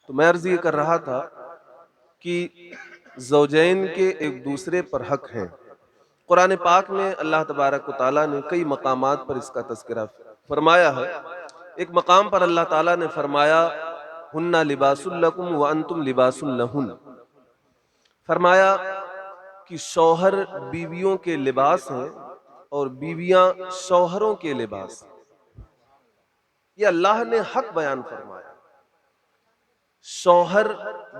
تو میں عرض یہ کر رہا تھا کہ زوجین کے ایک دوسرے پر حق ہیں۔ قرآن پاک میں اللہ تبارک و تعالیٰ نے کئی مقامات پر اس کا تذکرہ فرمایا ہے۔ ایک مقام پر اللہ تعالیٰ نے فرمایا ہن لباس لکم وانتم لباس لہن، فرمایا کہ شوہر بیویوں کے لباس ہیں اور بیویاں شوہروں کے لباس ہیں۔ یہ اللہ نے حق بیان فرمایا، شوہر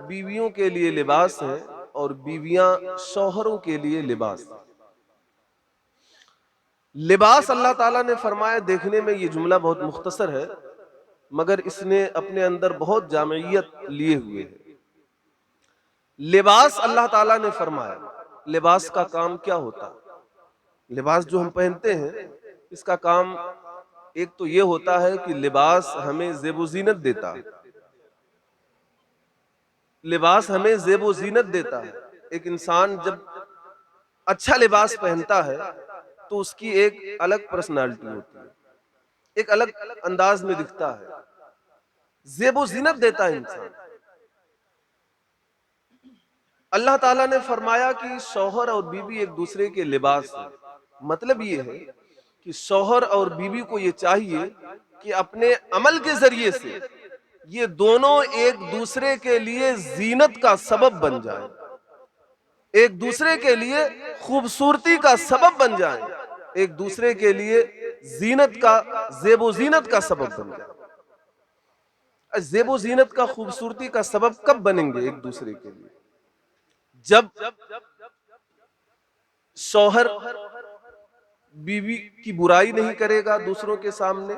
بیویوں کے لیے لباس ہیں اور بیویاں شوہروں کے لیے لباس ہیں۔ لباس اللہ تعالیٰ نے فرمایا، دیکھنے میں یہ جملہ بہت مختصر ہے مگر اس نے اپنے اندر بہت جامعیت لیے ہوئے ہے۔ لباس اللہ تعالیٰ نے فرمایا، لباس کا کام کیا ہوتا ہے؟ لباس جو ہم پہنتے ہیں اس کا کام ایک تو یہ ہوتا ہے کہ لباس ہمیں زیب و زینت دیتا ہے، لباس ہمیں زیب و زینت دیتا ہے۔ ایک انسان جب اچھا لباس پہنتا ہے تو اس کی ایک الگ پرسنالٹی ہوتی ہے، ایک الگ انداز میں دکھتا ہے، زیب و زینت دیتا ہے انسان۔ اللہ تعالیٰ نے فرمایا کہ شوہر اور بیوی ایک دوسرے کے لباس ہیں۔ مطلب یہ ہے کہ شوہر اور بیوی کو یہ چاہیے کہ اپنے عمل کے ذریعے سے یہ دونوں ایک دوسرے کے لیے زینت کا سبب بن جائیں، ایک دوسرے کے لیے خوبصورتی کا سبب بن جائیں، ایک دوسرے کے لیے زینت کا، زیب و زینت کا سبب بن جائیں۔ زیب و زینت کا، خوبصورتی کا سبب کب بنیں گے ایک دوسرے کے لیے؟ جب شوہر بیوی کی برائی نہیں کرے گا دوسروں کے سامنے،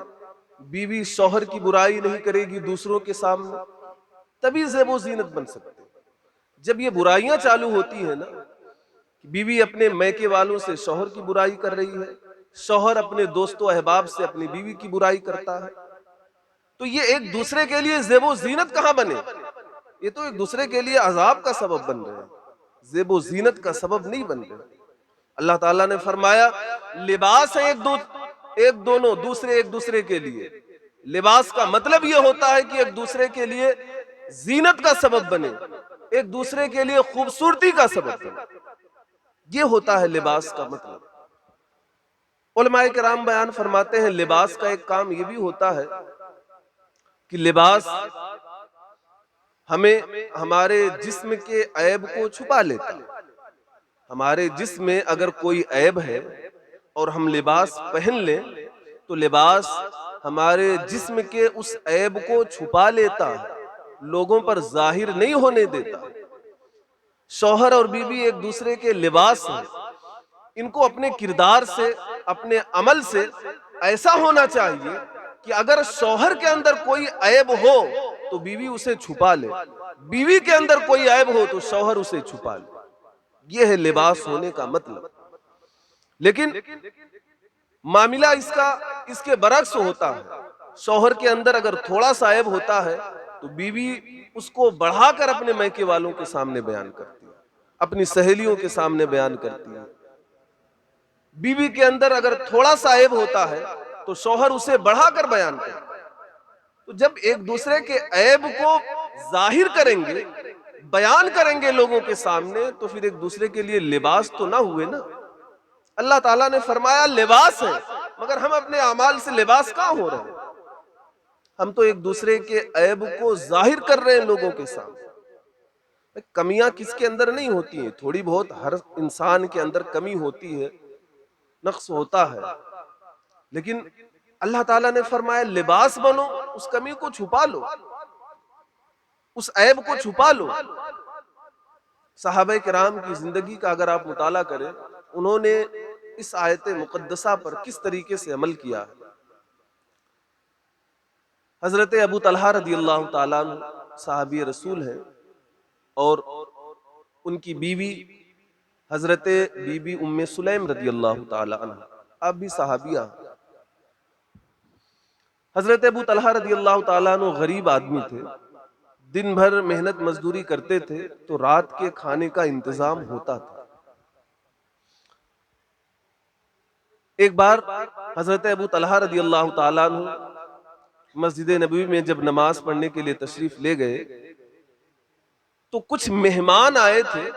بیوی شوہر کی برائی نہیں کرے گی دوسروں کے سامنے، تبھی زیب و زینت بن سکتے ہیں۔ جب یہ برائیاں چالو ہوتی ہیں نا، بیوی اپنے میکے والوں سے شوہر کی برائی کر رہی ہے، شوہر اپنے دوست و احباب سے اپنی بیوی کی برائی کرتا ہے، تو یہ ایک دوسرے کے لیے زیب و زینت کہاں بنے؟ یہ تو ایک دوسرے کے لیے عذاب کا سبب بن رہے ہیں، زیب و زینت کا سبب نہیں بن رہے۔ اللہ تعالیٰ نے فرمایا لباس ہے ایک دونوں دوسرے ایک دوسرے کے لیے۔ لباس کا مطلب یہ ہوتا ہے کہ ایک دوسرے کے لیے زینت کا سبب بنے، ایک دوسرے کے لیے خوبصورتی کا سبب بنے، یہ ہوتا ہے لباس کا مطلب۔ علماء کرام بیان فرماتے ہیں لباس کا ایک کام یہ بھی ہوتا ہے کہ لباس ہمیں ہمارے جسم کے عیب کو چھپا لیتا ہے۔ ہمارے جسم میں اگر کوئی عیب ہے اور ہم لباس پہن لیں تو لباس ہمارے جسم کے اس عیب کو چھپا لیتا ہے، لوگوں پر ظاہر نہیں ہونے دیتا۔ شوہر اور بیوی ایک دوسرے کے لباس ہیں، ان کو اپنے کردار سے، اپنے عمل سے ایسا ہونا چاہیے کہ اگر شوہر کے اندر کوئی عیب ہو تو بیوی اسے چھپا لے، بیوی کے اندر کوئی عیب ہو تو شوہر اسے چھپا لے۔ یہ ہے لباس ہونے کا مطلب۔ لیکن معاملہ اس کے برعکس ہوتا ہے۔ شوہر کے اندر اگر تھوڑا سا عیب ہوتا ہے تو بیوی اس کو بڑھا کر اپنے میکے والوں کے سامنے بیان کرتی ہے، اپنی سہیلیوں کے سامنے بیان کرتی ہے۔ بیوی کے اندر اگر تھوڑا سا عیب ہوتا ہے تو شوہر اسے بڑھا کر بیان کرتا ہے۔ تو جب ایک دوسرے کے عیب کو ظاہر کریں گے، بیان کریں گے لوگوں کے سامنے، تو پھر ایک دوسرے کے لیے لباس تو نہ ہوئے نا۔ اللہ تعالیٰ نے فرمایا لباس ہے، مگر ہم اپنے اعمال سے لباس کہاں ہو رہے ہیں؟ ہم تو ایک دوسرے کے عیب کو ظاہر کر رہے ہیں لوگوں کے سامنے۔ کمیاں کس کے اندر نہیں ہوتی ہیں، تھوڑی بہت ہر انسان کے اندر کمی ہوتی ہے، نقص ہوتا ہے، لیکن اللہ تعالیٰ نے فرمایا لباس بنو، اس کمی کو چھپا لو، اس عیب کو چھپا لو۔ صحابہ کرام کی زندگی کا اگر آپ مطالعہ کریں، انہوں نے اس آیت مقدسہ پر کس طریقے سے عمل کیا ہے۔ حضرت ابو طلحہ رضی اللہ تعالیٰ عنہ صحابی رسول ہیں، اور ان کی بیوی حضرت بی بی ام سلیم رضی اللہ تعالیٰ عنہ، آپ بھی صحابیہ۔ حضرت ابو طلحہ رضی اللہ تعالیٰ عنہ غریب آدمی تھے، دن بھر محنت مزدوری کرتے تھے تو رات کے کھانے کا انتظام ہوتا تھا۔ ایک بار حضرت ابو طلحہ رضی اللہ تعالیٰ عنہ مسجد نبوی میں جب نماز پڑھنے کے لیے تشریف لے گئے تو کچھ مہمان آئے تھے،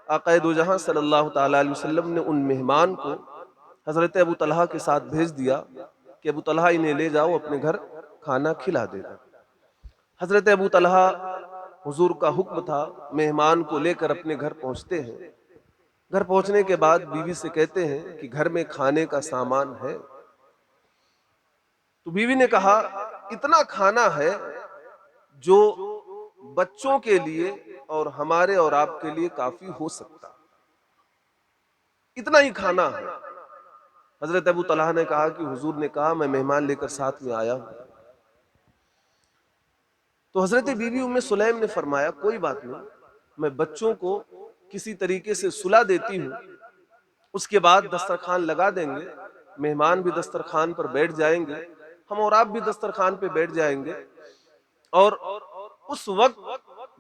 آقا دو جہاں صلی اللہ تعالی علیہ وسلم نے ان مہمان کو حضرت ابو طلحہ کے ساتھ بھیج دیا کہ ابو طلحہ انہیں لے جاؤ اپنے گھر کھانا کھلا دینا۔ حضرت ابو طلحہ، حضور کا حکم تھا، مہمان کو لے کر اپنے گھر پہنچتے ہیں۔ گھر پہنچنے کے بعد بیوی سے کہتے ہیں کہ گھر میں کھانے کا سامان ہے؟ تو بیوی نے کہا اتنا کھانا ہے جو بچوں کے لیے اور ہمارے اور آپ کے لیے کافی ہو سکتا، اتنا ہی کھانا ہے۔ حضرت ابو طلحہ نے کہا کہ حضور نے کہا میں مہمان لے کر ساتھ میں آیا ہوں۔ تو حضرت بی بی ام سلیم نے فرمایا کوئی بات نہیں، میں بچوں کو کسی طریقے سے سلا دیتی ہوں، اس کے بعد دسترخوان لگا دیں گے، مہمان بھی دسترخوان پر بیٹھ جائیں گے، ہم اور آپ بھی دسترخوان پہ بیٹھ جائیں گے، اور اس وقت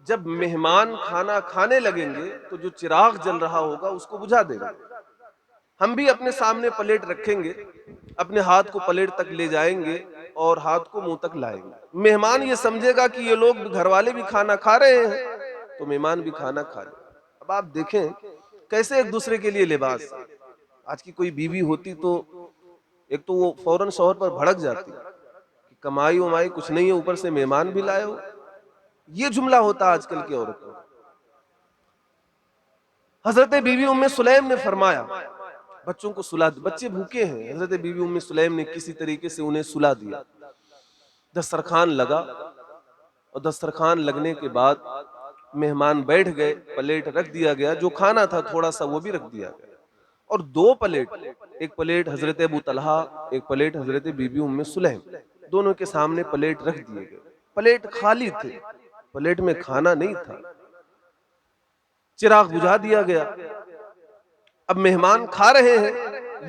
جب مہمان کھانا کھانے لگیں گے تو جو چراغ جل رہا ہوگا اس کو بجھا دیں گے، ہم بھی اپنے سامنے پلیٹ رکھیں گے، اپنے ہاتھ کو پلیٹ تک لے جائیں گے اور ہاتھ کو منہ تک لائیں گے۔ مہمان یہ سمجھے گا کہ یہ لوگ گھر والے بھی کھانا کھا رہے ہیں تو مہمان بھی کھانا کھا لیں۔ اب آپ دیکھیں کیسے ایک دوسرے کے لیے لباس۔ آج کی کوئی بیوی ہوتی تو ایک تو وہ فوراً شوہر پر بھڑک جاتی کہ کمائی ومائی کچھ نہیں ہے، اوپر سے مہمان بھی لائے ہو، یہ جملہ ہوتا آج کل کی عورتوں۔ حضرت بی بی ام سلیم نے فرمایا بچوں کو سلا دو، بچے بھوکے ہیں۔ حضرت بی بی ام سلیم نے کسی طریقے سے انہیں سلا دیا، دسترخوان لگا، اور دسترخوان لگنے کے بعد مہمان بیٹھ گئے، پلیٹ رکھ دیا گیا، جو کھانا تھا تھوڑا سا وہ بھی رکھ دیا گیا، اور دو پلیٹ، ایک پلیٹ حضرت ابو طلحہ، ایک پلیٹ حضرت بی بی ام سلیم، دونوں کے سامنے پلیٹ رکھ دیے گئے۔ پلیٹ خالی تھے، پلیٹ میں کھانا نہیں تھا، چراغ بجھا دیا گیا۔ اب مہمان کھا رہے ہیں،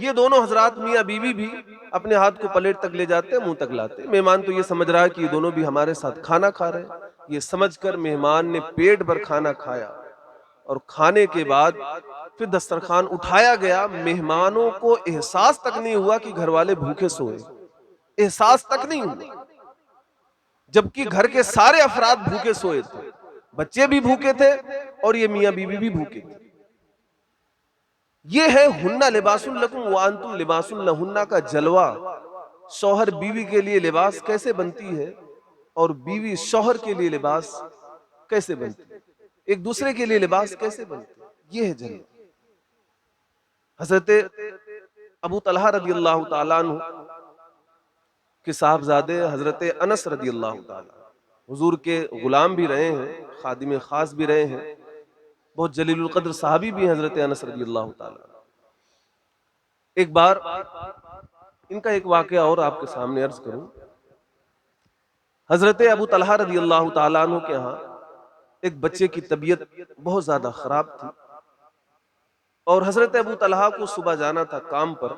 یہ دونوں حضرات میاں بیوی بھی اپنے ہاتھ کو پلیٹ تک لے جاتے، منہ تک لاتے۔ مہمان تو یہ سمجھ رہا ہے کہ یہ دونوں بھی ہمارے ساتھ کھانا کھا رہے ہیں، یہ سمجھ کر مہمان نے پیٹ بھر کھانا کھایا، اور کھانے کے بعد پھر دسترخوان اٹھایا گیا۔ مہمانوں کو احساس تک نہیں ہوا کہ گھر والے بھوکے سوئے، احساس تک نہیں ہوا، جبکہ گھر کے سارے افراد بھوکے سوئے تھے، بچے بھی بھوکے تھے اور یہ میاں بیوی بھی بھوکے تھے۔ یہ ہے ہنہ لباس لکم وانتم لباس لہن کا جلوہ۔ شوہر بیوی کے لیے لباس کیسے بنتی ہے اور بیوی شوہر کے لیے لباس کیسے بنتی ہے، ایک دوسرے کے لیے لباس کیسے بنتی ہے، یہ ہے جلوہ۔ حضرت ابو طلحہ رضی اللہ تعالیٰ عنہ کے صاحبزادے حضرت انس رضی اللہ تعالیٰ حضور کے غلام بھی رہے ہیں، خادم خاص بھی رہے ہیں، بہت جلیل القدر صحابی بھی ہیں حضرت انس رضی اللہ تعالیٰ۔ ایک بار ان کا ایک واقعہ اور آپ کے سامنے عرض کروں۔ حضرت ابو طلحہ رضی اللہ تعالیٰ عنہ کے ہاں ایک بچے کی طبیعت بہت زیادہ خراب تھی، اور حضرت ابو طلحہ کو صبح جانا تھا کام پر،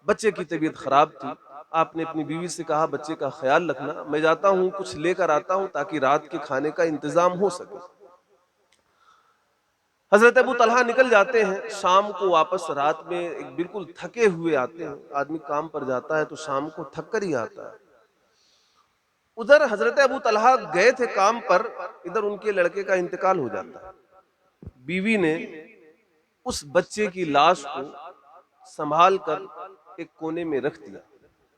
بچے کی طبیعت خراب تھی۔ آپ نے اپنی بیوی سے کہا بچے کا خیال رکھنا، میں جاتا ہوں کچھ لے کر آتا ہوں تاکہ رات کے کھانے کا انتظام ہو سکے۔ حضرت ابو طلحہ نکل جاتے ہیں، شام کو واپس رات میں ایک بالکل تھکے ہوئے آتے ہیں، آدمی کام پر جاتا ہے تو شام کو تھک کر ہی آتا ہے۔ ادھر حضرت ابو طلحہ گئے تھے کام پر، ادھر ان کے لڑکے کا انتقال ہو جاتا ہے۔ بیوی نے اس بچے کی لاش کو سنبھال کر ایک کونے میں رکھ دیا۔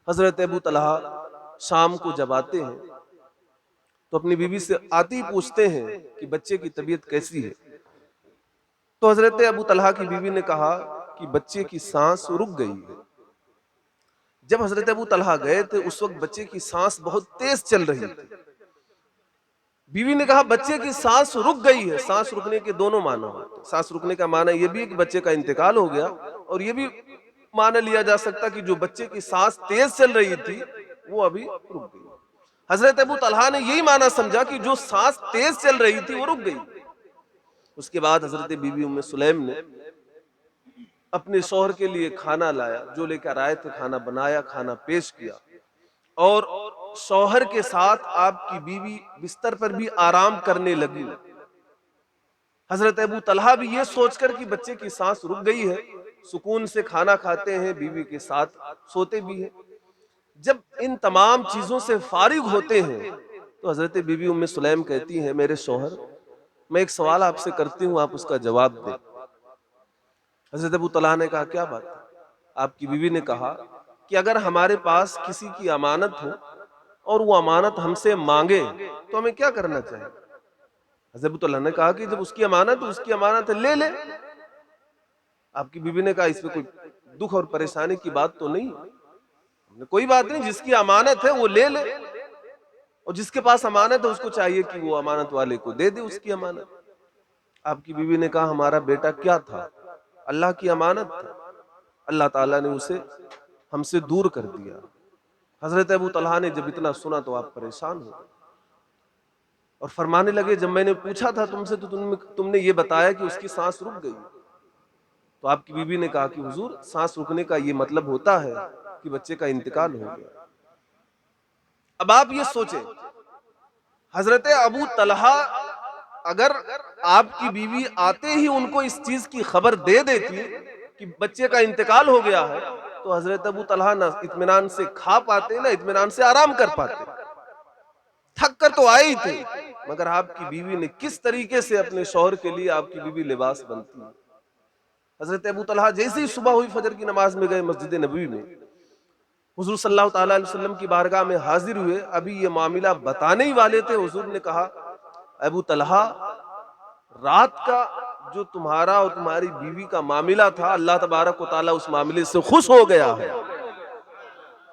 حضرت ابو طلحہ شام کو جب آتے ہیں تو اپنی بیوی سے آتے ہی پوچھتے ہیں کہ بچے کی طبیعت کیسی ہے؟ تو حضرت ابو طلحہ کی بیوی نے کہا کہ بچے کی سانس رک گئی ہے۔ جب حضرت ابو طلحہ گئے تھے اس وقت بچے کی سانس بہت تیز چل رہی تھی۔ بیوی نے کہا بچے کی سانس رک گئی ہے۔ سانس رکنے کے دونوں معنی ہوتے ہیں، سانس رکنے کا معنی یہ بھی ہے کہ بچے کا انتقال ہو گیا، اور یہ بھی معنی لیا جا سکتا کہ جو بچے کی سانس تیز چل رہی تھی وہ ابھی رک گئی۔ حضرت ابو طلحہ نے یہی معنی سمجھا کہ جو سانس تیز چل رہی تھی وہ رک گئی۔ اس کے بعد حضرت بی بی ام سلیم نے اپنے شوہر کے لیے کھانا لایا، جو لے کر آئے تھے کھانا بنایا، کھانا پیش کیا، اور شوہر کے ساتھ آپ کی بیوی بستر پر بھی آرام کرنے لگی۔ حضرت ابو طلحہ بھی یہ سوچ کر کہ بچے کی سانس رک گئی ہے، سکون سے کھانا کھاتے ہیں، بیوی کے ساتھ سوتے بھی ہیں۔ جب ان تمام چیزوں سے فارغ ہوتے ہیں تو حضرت بی بی ام سلیم کہتی ہیں میرے شوہر میں ایک سوال آپ سے کرتی ہوں، آپ اس کا جواب دیں۔ حضرت ابو طلحہ نے کہا کیا بات ہے؟ آپ کی بیوی نے کہا کہ اگر ہمارے پاس کسی کی امانت ہو اور وہ امانت ہم سے مانگے تو ہمیں کیا کرنا چاہیے؟ حضرت ابو طلحہ نے کہا کہ جب اس کی امانت ہے لے لے۔ آپ کی بیوی نے کہا اس میں کوئی دکھ اور پریشانی کی بات تو نہیں؟ کوئی بات نہیں، جس کی امانت ہے وہ لے لے، اور جس کے پاس امانت ہے اس کو چاہیے کہ وہ امانت والے کو دے دے اس کی امانت۔ آپ کی بیوی نے کہا ہمارا بیٹا کیا تھا؟ اللہ کی امانت تھا، اللہ تعالیٰ نے اسے ہم سے دور کر دیا۔ حضرت ابو طلحہ نے جب اتنا سنا تو آپ پریشان ہو گئے اور فرمانے لگے جب میں نے پوچھا تھا تم سے تو تم نے یہ بتایا کہ اس کی سانس رک گئی۔ تو آپ کی بیوی نے کہا کہ حضور سانس رکنے کا یہ مطلب ہوتا ہے کہ بچے کا انتقال ہو گیا۔ اب آپ یہ سوچیں، حضرت ابو طلحہ اگر آپ کی بیوی آتے ہی ان کو اس چیز کی خبر دے دیتی کہ بچے کا انتقال ہو گیا ہے تو حضرت ابو طلحہ نہ اطمینان سے کھا پاتے نہ اطمینان سے آرام کر پاتے۔ تھک کر تو آئے ہی تھے، مگر آپ کی بیوی نے کس طریقے سے اپنے شوہر کے لیے آپ کی بیوی لباس بنتی ہے۔ حضرت ابو طلحہ جیسے ہی صبح ہوئی فجر کی نماز میں گئے مسجد نبوی میں، حضور صلی اللہ تعالیٰ علیہ وسلم کی بارگاہ میں حاضر ہوئے، ابھی یہ معاملہ بتانے ہی والے تھے، حضور نے کہا ابو طلحہ رات کا جو تمہارا اور تمہاری بیوی کا معاملہ تھا اللہ تبارک و تعالیٰ اس معاملے سے خوش ہو گیا ہے،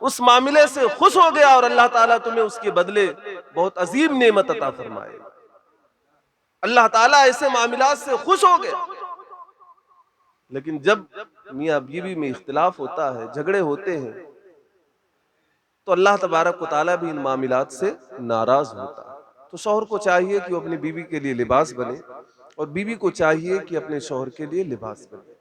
اس معاملے سے خوش ہو گیا اور اللہ تعالیٰ تمہیں اس کے بدلے بہت عظیم نعمت عطا فرمائے۔ اللہ تعالیٰ ایسے معاملات سے خوش ہو گیا۔ لیکن جب میاں بیوی میں اختلاف ہوتا ہے، جھگڑے ہوتے ہیں، تو اللہ تبارک و تعالیٰ بھی ان معاملات سے ناراض ہوتا ہے۔ تو شوہر کو چاہیے کہ وہ اپنی بیوی کے لیے لباس بنے اور بیوی کو چاہیے کہ اپنے شوہر کے لیے لباس بنے۔